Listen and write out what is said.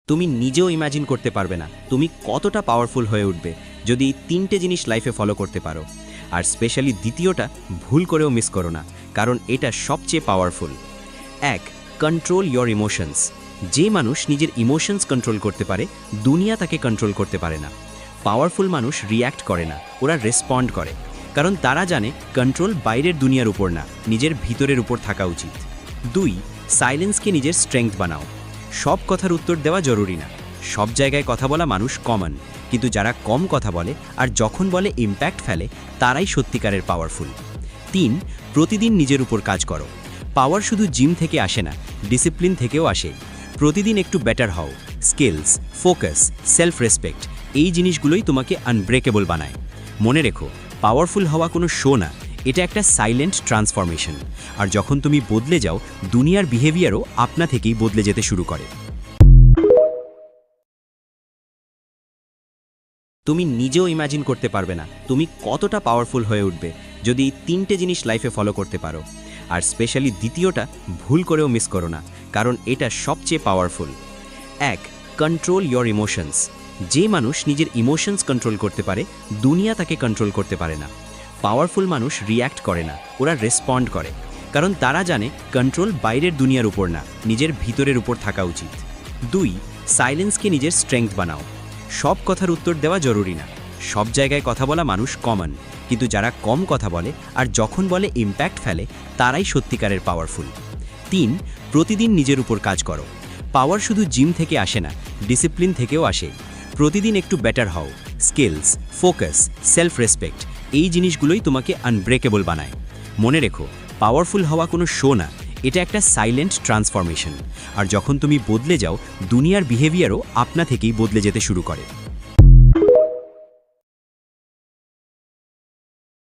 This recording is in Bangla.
তুমি নিজেও ইমাজিন করতে পারবে না তুমি কতটা পাওয়ারফুল হয়ে উঠবে যদি এই 3টে জিনিস লাইফে ফলো করতে পারো। আর স্পেশালি দ্বিতীয়টা ভুল করেও মিস করো না, কারণ এটা সবচেয়ে পাওয়ারফুল। 1. Control your emotions. যে মানুষ নিজের ইমোশনস কন্ট্রোল করতে পারে, দুনিয়া তাকে কন্ট্রোল করতে পারে না। পাওয়ারফুল মানুষ রিয়্যাক্ট করে না, ওরা রেসপন্ড করে, কারণ তারা জানে কন্ট্রোল বাইরের দুনিয়ার উপর না, নিজের ভিতরের উপর থাকা উচিত। 2. সাইলেন্সকে নিজের স্ট্রেংথ বানাও। সব কথার উত্তর দেওয়া জরুরি না, সব জায়গায় কথা বলা মানুষ কমন, কিন্তু যারা কম কথা বলে আর যখন বলে ইম্প্যাক্ট ফেলে, তারাই সত্যিকারের পাওয়ারফুল। 3. প্রতিদিন নিজের উপর কাজ করো। পাওয়ার শুধু জিম থেকে আসে না, ডিসিপ্লিন থেকেও আসে। প্রতিদিন একটু বেটার হও। স্কিলস, ফোকাস, সেলফ রেসপেক্ট, এই জিনিসগুলোই তোমাকে আনব্রেকেবল বানায়। মনে রেখো, পাওয়ারফুল হওয়া কোনো শো না, এটা একটা সাইলেন্ট ট্রান্সফরমেশন। আর যখন তুমি বদলে যাও, দুনিয়ার বিহেভিয়ারও আপনা থেকেই বদলে যেতে শুরু করে। তুমি নিজেও ইমাজিন করতে পারবে না তুমি কতটা পাওয়ারফুল হয়ে উঠবে যদি এই 3টে জিনিস লাইফে ফলো করতে পারো। আর স্পেশালি দ্বিতীয়টা ভুল করেও মিস করো না, কারণ এটা সবচেয়ে পাওয়ারফুল। 1. Control your emotions. যে মানুষ নিজের ইমোশনস কন্ট্রোল করতে পারে, দুনিয়া তাকে কন্ট্রোল করতে পারে না। পাওয়ারফুল মানুষ রিয়্যাক্ট করে না, ওরা রেসপন্ড করে, কারণ তারা জানে কন্ট্রোল বাইরের দুনিয়ার উপর না, নিজের ভিতরের উপর থাকা উচিত। 2. সাইলেন্সকে নিজের স্ট্রেংথ বানাও। সব কথার উত্তর দেওয়া জরুরি না, সব জায়গায় কথা বলা মানুষ কমন, কিন্তু যারা কম কথা বলে আর যখন বলে ইম্প্যাক্ট ফেলে, তারাই সত্যিকারের পাওয়ারফুল। 3. প্রতিদিন নিজের উপর কাজ করো। পাওয়ার শুধু জিম থেকে আসে না, ডিসিপ্লিন থেকেও আসে। প্রতিদিন একটু বেটার হও। স্কিলস, ফোকাস, সেলফ রেসপেক্ট, এই জিনিসগুলোই তোমাকে আনব্রেকেবল বানায়। মনে রেখো, পাওয়ারফুল হওয়া কোনো শো না, এটা একটা সাইলেন্ট ট্রান্সফরমেশন। আর যখন তুমি বদলে যাও, দুনিয়ার বিহেভিয়ারও আপনা থেকেই বদলে যেতে শুরু করে।